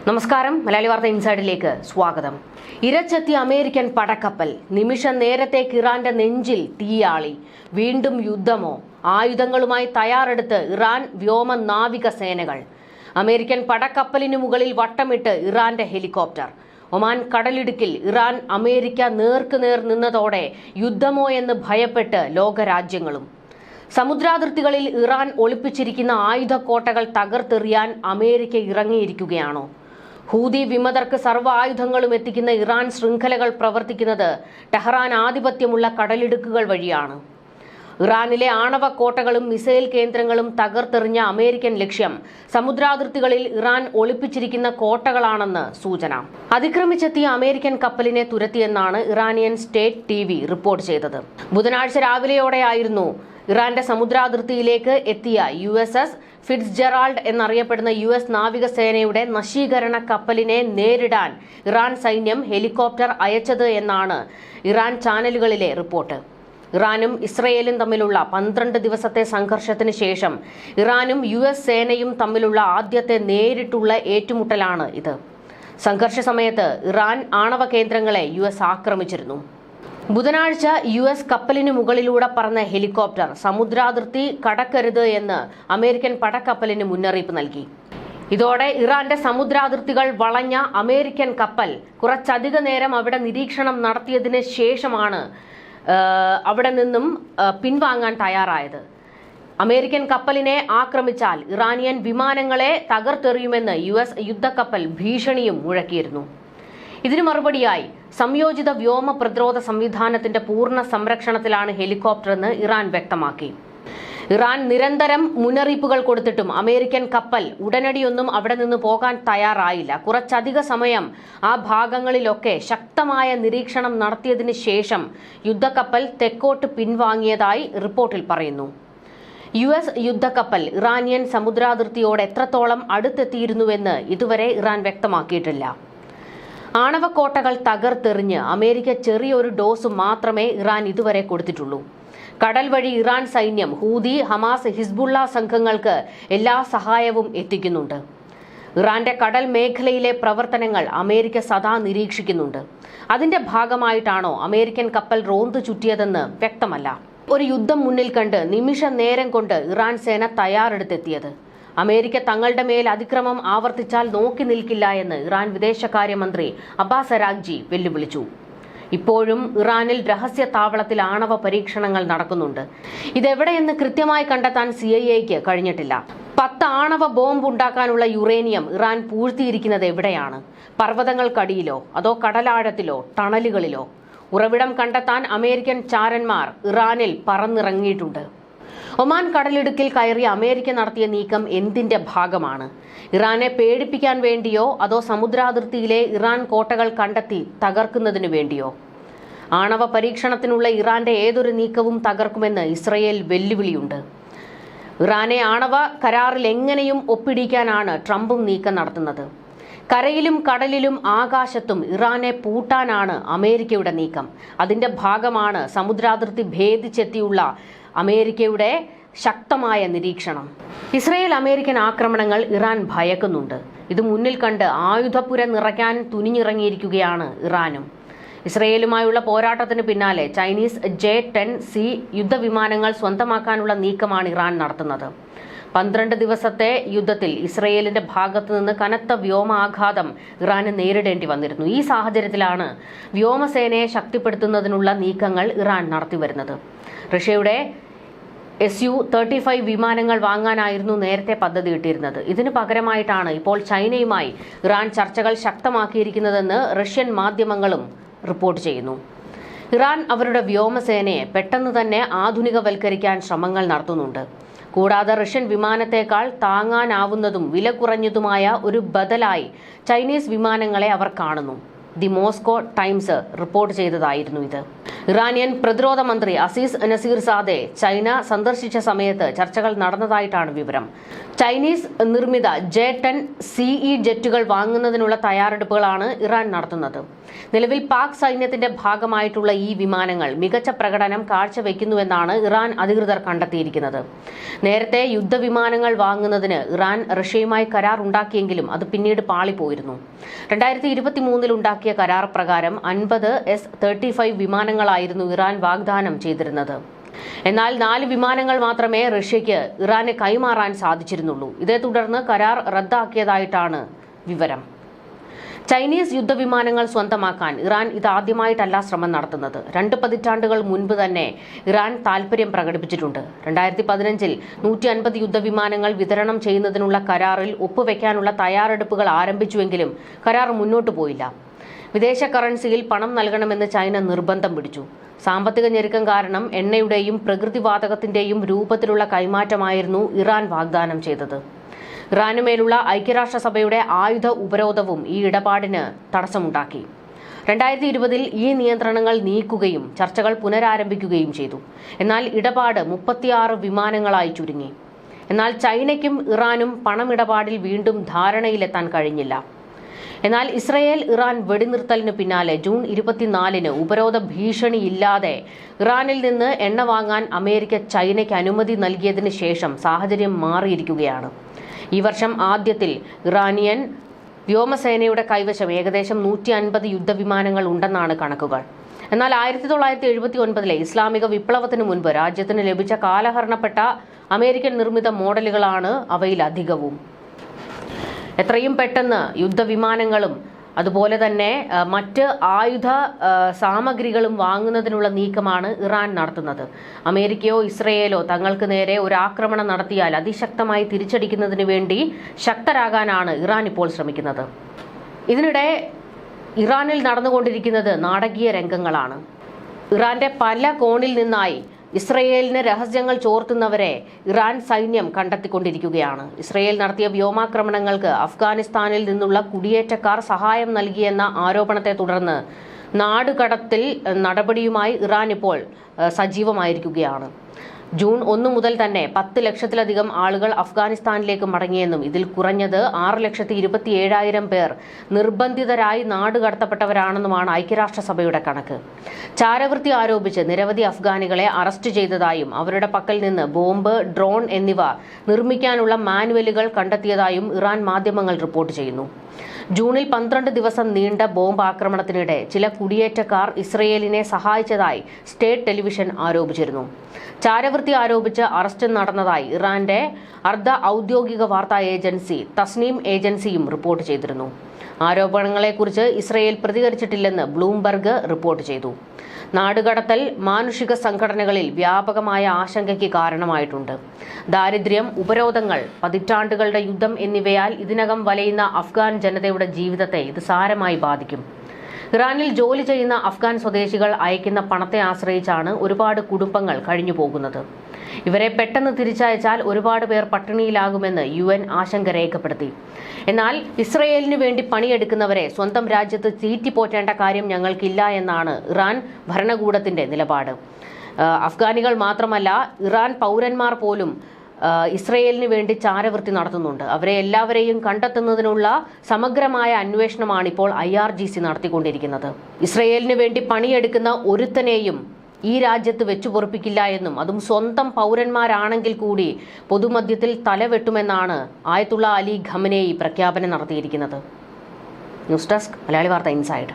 നമസ്കാരം, മലയാളി വാർത്ത ഇൻസൈഡിലേക്ക് സ്വാഗതം. ഇരച്ചെത്തിയ അമേരിക്കൻ പടക്കപ്പൽ നിമിഷം നേരത്തേക്ക് ഇറാന്റെ നെഞ്ചിൽ തീയാളി. വീണ്ടും യുദ്ധമോ? ആയുധങ്ങളുമായി തയ്യാറെടുത്ത് ഇറാൻ വ്യോമ നാവിക സേനകൾ. അമേരിക്കൻ പടക്കപ്പലിനു മുകളിൽ വട്ടമിട്ട് ഇറാന്റെ ഹെലികോപ്റ്റർ. ഒമാൻ കടലിടുക്കിൽ ഇറാൻ അമേരിക്ക നേർക്കുനേർ നിന്നതോടെ യുദ്ധമോ എന്ന് ഭയപ്പെട്ട് ലോകരാജ്യങ്ങളും. സമുദ്രാതിർത്തികളിൽ ഇറാൻ ഒളിപ്പിച്ചിരിക്കുന്ന ആയുധക്കോട്ടകൾ തകർത്തെറിയാൻ അമേരിക്ക ഇറങ്ങിയിരിക്കുകയാണോ? ഹൂതി വിമതർക്ക് സർവ്വ ആയുധങ്ങളും എത്തിക്കുന്ന ഇറാൻ ശൃംഖലകൾ പ്രവർത്തിക്കുന്നത് ടെഹ്റാൻ ആധിപത്യമുള്ള കടലിടുക്കുകൾ വഴിയാണ്. ഇറാനിലെ ആണവ കോട്ടകളും മിസൈൽ കേന്ദ്രങ്ങളും തകർത്തെറിഞ്ഞ അമേരിക്കൻ ലക്ഷ്യം സമുദ്രാതിർത്തികളിൽ ഇറാൻ ഒളിപ്പിച്ചിരിക്കുന്ന കോട്ടകളാണെന്ന് സൂചന. അതിക്രമിച്ചെത്തിയ അമേരിക്കൻ കപ്പലിനെ തുരത്തിയെന്നാണ് ഇറാനിയൻ സ്റ്റേറ്റ് TV റിപ്പോർട്ട് ചെയ്തത്. ബുധനാഴ്ച രാവിലെയോടെയായിരുന്നു ഇറാന്റെ സമുദ്രാതിർത്തിയിലേക്ക് എത്തിയ USS ഫിറ്റ്സ്ജെറാൾഡ് എന്നറിയപ്പെടുന്ന US നാവികസേനയുടെ നശീകരണ കപ്പലിനെ നേരിടാൻ ഇറാൻ സൈന്യം ഹെലികോപ്റ്റർ അയച്ചത് എന്നാണ് ഇറാൻ ചാനലുകളിലെ റിപ്പോർട്ട്. ഇറാനും ഇസ്രയേലും തമ്മിലുള്ള 12 ദിവസത്തെ സംഘർഷത്തിന് ശേഷം ഇറാനും US സേനയും തമ്മിലുള്ള ആദ്യത്തെ നേരിട്ടുള്ള ഏറ്റുമുട്ടലാണ് ഇത്. സംഘർഷ സമയത്ത് ഇറാൻ ആണവ കേന്ദ്രങ്ങളെ US ആക്രമിച്ചിരുന്നു. ബുധനാഴ്ച US കപ്പലിനു മുകളിലൂടെ പറന്ന ഹെലികോപ്റ്റർ സമുദ്രാതിർത്തി കടക്കരുത് എന്ന് അമേരിക്കൻ പടക്കപ്പലിന് മുന്നറിയിപ്പ് നൽകി. ഇതോടെ ഇറാന്റെ സമുദ്രാതിർത്തികൾ വളഞ്ഞ അമേരിക്കൻ കപ്പൽ കുറച്ചധിക നേരം അവിടെ നിരീക്ഷണം നടത്തിയതിന് ശേഷമാണ് അവിടെ നിന്നും പിൻവാങ്ങാൻ തയ്യാറായത്. അമേരിക്കൻ കപ്പലിനെ ആക്രമിച്ചാൽ ഇറാനിയൻ വിമാനങ്ങളെ തകർത്തെറിയുമെന്ന് US യുദ്ധക്കപ്പൽ ഭീഷണിയും മുഴക്കിയിരുന്നു. ഇതിനു മറുപടിയായി സംയോജിത വ്യോമ പ്രതിരോധ സംവിധാനത്തിന്റെ പൂർണ്ണ സംരക്ഷണത്തിലാണ് ഹെലികോപ്റ്റർ എന്ന് ഇറാൻ വ്യക്തമാക്കി. ഇറാൻ നിരന്തരം മുന്നറിയിപ്പുകൾ കൊടുത്തിട്ടും അമേരിക്കൻ കപ്പൽ ഉടനടിയൊന്നും അവിടെ നിന്ന് പോകാൻ തയ്യാറായില്ല. കുറച്ചധിക സമയം ആ ഭാഗങ്ങളിലൊക്കെ ശക്തമായ നിരീക്ഷണം നടത്തിയതിനു ശേഷം യുദ്ധക്കപ്പൽ തെക്കോട്ട് പിൻവാങ്ങിയതായി റിപ്പോർട്ടിൽ പറയുന്നു. US യുദ്ധക്കപ്പൽ ഇറാനിയൻ സമുദ്രാതിർത്തിയോട് എത്രത്തോളം അടുത്തെത്തിയിരുന്നുവെന്ന് ഇതുവരെ ഇറാൻ വ്യക്തമാക്കിയിട്ടില്ല. ആണവക്കോട്ടകൾ തകർത്തെറിഞ്ഞ് അമേരിക്ക ചെറിയൊരു ഡോസ് മാത്രമേ ഇറാൻ ഇതുവരെ കൊടുത്തിട്ടുള്ളൂ. കടൽ വഴി ഇറാൻ സൈന്യം ഹൂതി, ഹമാസ്, ഹിസ്ബുള്ള സംഘങ്ങൾക്ക് എല്ലാ സഹായവും എത്തിക്കുന്നുണ്ട്. ഇറാന്റെ കടൽ മേഖലയിലെ പ്രവർത്തനങ്ങൾ അമേരിക്ക സദാ നിരീക്ഷിക്കുന്നുണ്ട്. അതിന്റെ ഭാഗമായിട്ടാണോ അമേരിക്കൻ കപ്പൽ റോന്തു ചുറ്റിയതെന്ന് വ്യക്തമല്ല. ഒരു യുദ്ധം മുന്നിൽ കണ്ട് നിമിഷ നേരം കൊണ്ട് ഇറാൻ സേന തയ്യാറെടുത്തെത്തിയത്. അമേരിക്ക തങ്ങളുടെ മേൽ അതിക്രമം ആവർത്തിച്ചാൽ നോക്കി നിൽക്കില്ല എന്ന് ഇറാൻ വിദേശകാര്യമന്ത്രി അബ്ബാസ് അരാഗ്ചി വെല്ലുവിളിച്ചു. ഇപ്പോഴും ഇറാനിൽ രഹസ്യ താവളത്തിൽ ആണവ പരീക്ഷണങ്ങൾ നടക്കുന്നുണ്ട്. ഇതെവിടെയെന്ന് കൃത്യമായി കണ്ടെത്താൻ CIA കഴിഞ്ഞിട്ടില്ല. 10 ആണവ ബോംബ് ഉണ്ടാക്കാനുള്ള യുറേനിയം ഇറാൻ പൂഴ്ത്തിയിരിക്കുന്നത് എവിടെയാണ്? പർവ്വതങ്ങൾക്കടിയിലോ അതോ കടലാഴത്തിലോ ടണലുകളിലോ? ഉറവിടം കണ്ടെത്താൻ അമേരിക്കൻ ചാരന്മാർ ഇറാനിൽ പറന്നിറങ്ങിയിട്ടുണ്ട്. ഒമാൻ കടലിടുക്കിൽ കയറി അമേരിക്ക നടത്തിയ നീക്കം എന്തിന്റെ ഭാഗമാണ്? ഇറാനെ പേടിപ്പിക്കാൻ വേണ്ടിയോ അതോ സമുദ്രാതിർത്തിയിലെ ഇറാൻ കോട്ടകൾ കണ്ടെത്തി തകർക്കുന്നതിനു വേണ്ടിയോ? ആണവ പരീക്ഷണത്തിനുള്ള ഇറാന്റെ ഏതൊരു നീക്കവും തകർക്കുമെന്ന് ഇസ്രയേൽ വെല്ലുവിളിയുണ്ട്. ഇറാനെ ആണവ കരാറിൽ എങ്ങനെയും ഒപ്പിടിക്കാനാണ് ട്രംപും നീക്കം നടത്തുന്നത്. കരയിലും കടലിലും ആകാശത്തും ഇറാനെ പൂട്ടാനാണ് അമേരിക്കയുടെ നീക്കം. അതിന്റെ ഭാഗമാണ് സമുദ്രാതിർത്തി ഭേദിച്ചെത്തിയുള്ള അമേരിക്കയുടെ ശക്തമായ നിരീക്ഷണം. ഇസ്രയേൽ അമേരിക്കൻ ആക്രമണങ്ങൾ ഇറാൻ ഭയക്കുന്നുണ്ട്. ഇത് മുന്നിൽ കണ്ട് ആയുധപ്പുര നിറയ്ക്കാൻ തുനിഞ്ഞിറങ്ങിയിരിക്കുകയാണ് ഇറാനും. ഇസ്രയേലുമായുള്ള പോരാട്ടത്തിന് പിന്നാലെ ചൈനീസ് J-10C യുദ്ധവിമാനങ്ങൾ സ്വന്തമാക്കാനുള്ള നീക്കമാണ് ഇറാൻ നടത്തുന്നത്. 12 ദിവസത്തെ യുദ്ധത്തിൽ ഇസ്രയേലിന്റെ ഭാഗത്തു നിന്ന് കനത്ത വ്യോമാഘാതം ഇറാന് നേരിടേണ്ടി വന്നിരുന്നു. ഈ സാഹചര്യത്തിലാണ് വ്യോമസേനയെ ശക്തിപ്പെടുത്തുന്നതിനുള്ള നീക്കങ്ങൾ ഇറാൻ നടത്തിവരുന്നത്. റഷ്യയുടെ Su-35 വിമാനങ്ങൾ വാങ്ങാനായിരുന്നു നേരത്തെ പദ്ധതിയിട്ടിരുന്നത്. ഇതിനു പകരമായിട്ടാണ് ഇപ്പോൾ ചൈനയുമായി ഇറാൻ ചർച്ചകൾ ശക്തമാക്കിയിരിക്കുന്നതെന്ന് റഷ്യൻ മാധ്യമങ്ങളും റിപ്പോർട്ട് ചെയ്യുന്നു. ഇറാൻ അവരുടെ വ്യോമസേനയെ പെട്ടെന്ന് തന്നെ ആധുനികവൽക്കരിക്കാൻ ശ്രമങ്ങൾ നടത്തുന്നുണ്ട്. കൂടാതെ റഷ്യൻ വിമാനത്തേക്കാൾ താങ്ങാനാവുന്നതും വില കുറഞ്ഞതുമായ ഒരു ബദലായി ചൈനീസ് വിമാനങ്ങളെ അവർ കാണുന്നു. ദി മോസ്കോ ടൈംസ് റിപ്പോർട്ട് ചെയ്തതായിരുന്നു ഇത്. ഇറാനിയൻ പ്രതിരോധ മന്ത്രി അസീസ് നസീർസാദെ ചൈന സന്ദർശിച്ച സമയത്ത് ചർച്ചകൾ നടന്നതായിട്ടാണ് വിവരം. ചൈനീസ് നിർമ്മിത J-10CE ജെറ്റുകൾ വാങ്ങുന്നതിനുള്ള തയ്യാറെടുപ്പുകളാണ് ഇറാൻ നടത്തുന്നത്. നിലവിൽ പാക് സൈന്യത്തിന്റെ ഭാഗമായിട്ടുള്ള ഈ വിമാനങ്ങൾ മികച്ച പ്രകടനം കാഴ്ചവെക്കുന്നുവെന്നാണ് ഇറാൻ അധികൃതർ കണ്ടെത്തിയിരിക്കുന്നത്. നേരത്തെ യുദ്ധവിമാനങ്ങൾ വാങ്ങുന്നതിന് ഇറാൻ റഷ്യയുമായി കരാർ ഉണ്ടാക്കിയെങ്കിലും അത് പിന്നീട് പാളിപ്പോയിരുന്നു. 2023 ഉണ്ടാക്കിയ കരാർ പ്രകാരം 50 S-35 വിമാനങ്ങളായിരുന്നു ഇറാൻ വാഗ്ദാനം ചെയ്തിരുന്നത്. എന്നാൽ 4 വിമാനങ്ങൾ മാത്രമേ റഷ്യയ്ക്ക് ഇറാന് കൈമാറാൻ സാധിച്ചിരുന്നുള്ളൂ. ഇതേ തുടർന്ന് കരാർ റദ്ദാക്കിയതായിട്ടാണ് വിവരം. ചൈനീസ് യുദ്ധവിമാനങ്ങൾ സ്വന്തമാക്കാൻ ഇറാൻ ഇതാദ്യമായിട്ടല്ല ശ്രമം നടത്തുന്നത്. 2 പതിറ്റാണ്ടുകൾ മുൻപ് തന്നെ ഇറാൻ താൽപര്യം പ്രകടിപ്പിച്ചിട്ടുണ്ട്. 2015-ൽ 150 യുദ്ധവിമാനങ്ങൾ വിതരണം ചെയ്യുന്നതിനുള്ള കരാറിൽ ഒപ്പുവെക്കാനുള്ള തയ്യാറെടുപ്പുകൾ ആരംഭിച്ചുവെങ്കിലും കരാർ മുന്നോട്ടു പോയില്ല. വിദേശ കറൻസിയിൽ പണം നൽകണമെന്ന് ചൈന നിർബന്ധം പിടിച്ചു. സാമ്പത്തിക ഞെരുക്കം കാരണം എണ്ണയുടെയും പ്രകൃതിവാതകത്തിന്റെയും രൂപത്തിലുള്ള കൈമാറ്റമായിരുന്നു ഇറാൻ വാഗ്ദാനം ചെയ്തത്. ഇറാനുമേലുള്ള ഐക്യരാഷ്ട്രസഭയുടെ ആയുധ ഉപരോധവും ഈ ഇടപാടിന് തടസ്സമുണ്ടാക്കി. 2020-ൽ ഈ നിയന്ത്രണങ്ങൾ നീക്കുകയും ചർച്ചകൾ പുനരാരംഭിക്കുകയും ചെയ്തു. എന്നാൽ ഇടപാട് 36 വിമാനങ്ങളായി ചുരുങ്ങി. എന്നാൽ ചൈനയ്ക്കും ഇറാനും പണമിടപാടിൽ വീണ്ടും ധാരണയിലെത്താൻ കഴിഞ്ഞില്ല. എന്നാൽ ഇസ്രയേൽ ഇറാൻ വെടിനിർത്തലിന് പിന്നാലെ ജൂൺ 24-ന് ഉപരോധ ഭീഷണിയില്ലാതെ ഇറാനിൽ നിന്ന് എണ്ണ വാങ്ങാൻ അമേരിക്ക ചൈനയ്ക്ക് അനുമതി നൽകിയതിന് ശേഷം സാഹചര്യം മാറിയിരിക്കുകയാണ്. ഈ വർഷം ആദ്യത്തിൽ ഇറാനിയൻ വ്യോമസേനയുടെ കൈവശം ഏകദേശം 150 യുദ്ധവിമാനങ്ങൾ ഉണ്ടെന്നാണ് കണക്കുകൾ. എന്നാൽ 1979-ലെ ഇസ്ലാമിക വിപ്ലവത്തിന് മുൻപ് രാജ്യത്തിന് ലഭിച്ച കാലഹരണപ്പെട്ട അമേരിക്കൻ നിർമ്മിത മോഡലുകളാണ് അവയിലധികവും. എത്രയും പെട്ടെന്ന് യുദ്ധവിമാനങ്ങളും അതുപോലെ തന്നെ മറ്റ് ആയുധ സാമഗ്രികളും വാങ്ങുന്നതിനുള്ള നീക്കമാണ് ഇറാൻ നടത്തുന്നത്. അമേരിക്കയോ ഇസ്രയേലോ തങ്ങൾക്ക് നേരെ ഒരു ആക്രമണം നടത്തിയാൽ അതിശക്തമായി തിരിച്ചടിക്കുന്നതിന് വേണ്ടി ശക്തരാകാനാണ് ഇറാൻ ഇപ്പോൾ ശ്രമിക്കുന്നത്. ഇതിനിടെ ഇറാനിൽ നടന്നുകൊണ്ടിരിക്കുന്നത് നാടകീയ രംഗങ്ങളാണ്. ഇറാന്റെ പല കോണിൽ നിന്നായി ഇസ്രയേലിന് രഹസ്യങ്ങൾ ചോർത്തുന്നവരെ ഇറാൻ സൈന്യം കണ്ടെത്തിക്കൊണ്ടിരിക്കുകയാണ്. ഇസ്രയേൽ നടത്തിയ വ്യോമാക്രമണങ്ങൾക്ക് അഫ്ഗാനിസ്ഥാനിൽ നിന്നുള്ള കുടിയേറ്റക്കാർ സഹായം നൽകിയെന്ന ആരോപണത്തെ തുടർന്ന് നാടുകടത്തിൽ നടപടിയുമായി ഇറാൻ ഇപ്പോൾ സജീവമായിരിക്കുകയാണ്. ജൂൺ 1 മുതൽ തന്നെ 10 ലക്ഷത്തിലധികം ആളുകൾ അഫ്ഗാനിസ്ഥാനിലേക്ക് മടങ്ങിയെന്നും ഇതിൽ കുറഞ്ഞത് 6,27,000 പേർ നിർബന്ധിതരായി നാടുകടത്തപ്പെട്ടവരാണെന്നുമാണ് ഐക്യരാഷ്ട്രസഭയുടെ കണക്ക്. ചാരവൃത്തി ആരോപിച്ച് നിരവധി അഫ്ഗാനികളെ അറസ്റ്റ് ചെയ്തതായും അവരുടെ പക്കൽ നിന്ന് ബോംബ്, ഡ്രോൺ എന്നിവ നിർമ്മിക്കാനുള്ള മാനുവലുകൾ കണ്ടെത്തിയതായും ഇറാൻ മാധ്യമങ്ങൾ റിപ്പോർട്ട് ചെയ്യുന്നു. ജൂണിൽ 12 ദിവസം നീണ്ട ബോംബ് ആക്രമണത്തിനിടെ ചില കുടിയേറ്റക്കാർ ഇസ്രയേലിനെ സഹായിച്ചതായി സ്റ്റേറ്റ് ടെലിവിഷൻ ആരോപിച്ചിരുന്നു. ചാരവൃത്തി ആരോപിച്ച് അറസ്റ്റ് നടന്നതായി ഇറാന്റെ അർദ്ധ ഔദ്യോഗിക വാർത്താ ഏജൻസി തസ്നീം ഏജൻസിയും റിപ്പോർട്ട് ചെയ്തിരുന്നു. ആരോപണങ്ങളെക്കുറിച്ച് ഇസ്രയേൽ പ്രതികരിച്ചിട്ടില്ലെന്ന് ബ്ലൂംബർഗ് റിപ്പോർട്ട് ചെയ്തു. നാടുകടത്തൽ മാനുഷിക സംഘടനകളിൽ വ്യാപകമായ ആശങ്കയ്ക്ക് കാരണമായിട്ടുണ്ട്. ദാരിദ്ര്യം, ഉപരോധങ്ങൾ, പതിറ്റാണ്ടുകളുടെ യുദ്ധം എന്നിവയാൽ ഇതിനകം വലയുന്ന അഫ്ഗാൻ ജനതയുടെ ജീവിതത്തെ ഇത് സാരമായി ബാധിക്കും. ഇറാനിൽ ജോലി ചെയ്യുന്ന അഫ്ഗാൻ സ്വദേശികൾ അയക്കുന്ന പണത്തെ ആശ്രയിച്ചാണ് ഒരുപാട് കുടുംബങ്ങൾ കഴിഞ്ഞു പോകുന്നത്. ഇവരെ പെട്ടെന്ന് തിരിച്ചയച്ചാൽ ഒരുപാട് പേർ പട്ടിണിയിലാകുമെന്ന് UN ആശങ്ക രേഖപ്പെടുത്തി. എന്നാൽ ഇസ്രയേലിന് വേണ്ടി പണിയെടുക്കുന്നവരെ സ്വന്തം രാജ്യത്ത് തീറ്റിപ്പോറ്റേണ്ട കാര്യം ഞങ്ങൾക്കില്ല എന്നാണ് ഇറാൻ ഭരണകൂടത്തിന്റെ നിലപാട്. അഫ്ഗാനികൾ മാത്രമല്ല, ഇറാൻ പൗരന്മാർ പോലും ഇസ്രയേലിന് വേണ്ടി ചാരവൃത്തി നടത്തുന്നുണ്ട്. അവരെ എല്ലാവരെയും കണ്ടെത്തുന്നതിനുള്ള സമഗ്രമായ അന്വേഷണമാണ് ഇപ്പോൾ IRGC നടത്തിക്കൊണ്ടിരിക്കുന്നത്. ഇസ്രയേലിന് വേണ്ടി പണിയെടുക്കുന്ന ഒരുത്തനെയും ഈ രാജ്യത്ത് വെച്ചുപൊറുപ്പിക്കില്ല എന്നും അതും സ്വന്തം പൗരന്മാരാണെങ്കിൽ കൂടി പൊതുമധ്യത്തിൽ തലവെട്ടുമെന്നാണ് ആയത്തുള്ള അലി ഖമനേയി പ്രഖ്യാപനം നടത്തിയിരിക്കുന്നത്. ന്യൂസ് ഡെസ്ക് മലയാളി വാർത്ത ഇൻസൈഡ്.